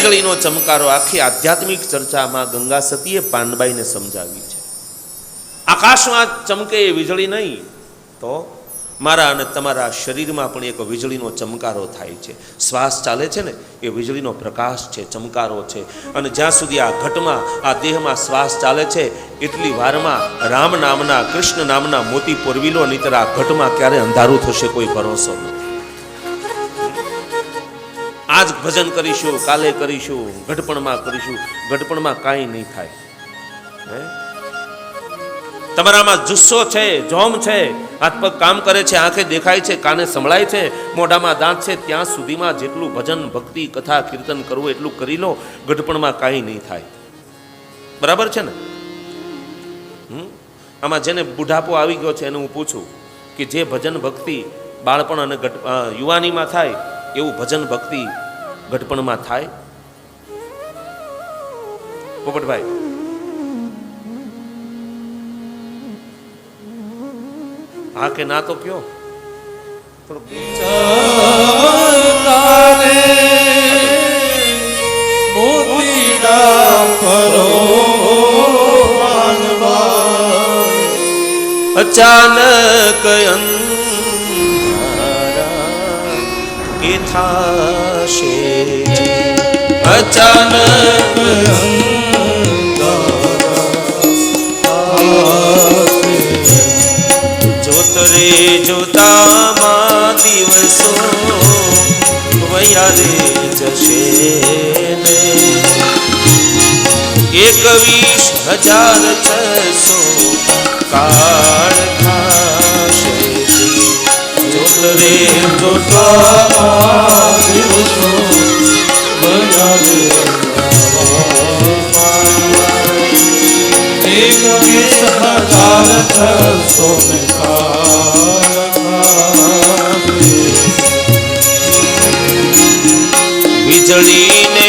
વીજળીનો ચમકારો આખી આધ્યાત્મિક ચર્ચામાં ગંગા સતીએ પાનબાઈને સમજાવી છે. આકાશમાં ચમકે એ વીજળી નહીં, તો મારા અને તમારા શરીરમાં પણ એક વીજળીનો ચમકારો થાય છે. શ્વાસ ચાલે છે ને એ વીજળીનો પ્રકાશ છે, ચમકારો છે. અને જ્યાં સુધી આ ઘટમાં, આ દેહમાં શ્વાસ ચાલે છે એટલી વારમાં રામ નામના, કૃષ્ણ નામના મોતી પોરવી લો, નહીંતર આ ઘટમાં ક્યારે અંધારું થશે કોઈ ભરોસો નથી. આજ ભજન કરીશું, કાલે કરીશું, ઘટપણમાં કરીશું, ઘટપણમાં કાંઈ નહીં થાય. તમારામાં જુસ્સો છે, જોમ છે, હાથ પગ કામ કરે છે, આંખે દેખાય છે, કાને સંભળાય છે, મોઢામાં દાંત છે, ત્યાં સુધીમાં જેટલું ભજન, ભક્તિ, કથા, કીર્તન કરવું એટલું કરી લો, ઘટપણમાં કાંઈ નહીં થાય. બરાબર છે ને? આમાં જેને બુઢાપો આવી ગયો છે એને હું પૂછું કે જે ભજન ભક્તિ બાળપણ અને યુવાનીમાં થાય એવું ભજન ભક્તિ ઘટપણમાં થાય? પોપટભાઈ, હા કે ના તો કયો. અચાનક એ થાશે, અચાનક જોત રે જોતામાં દિવસો વયા રે જશે ને, 21,600 કાળ ખાશે. જોત રે જોતામાં દિવસો વયા રે 21,600 વીજળીને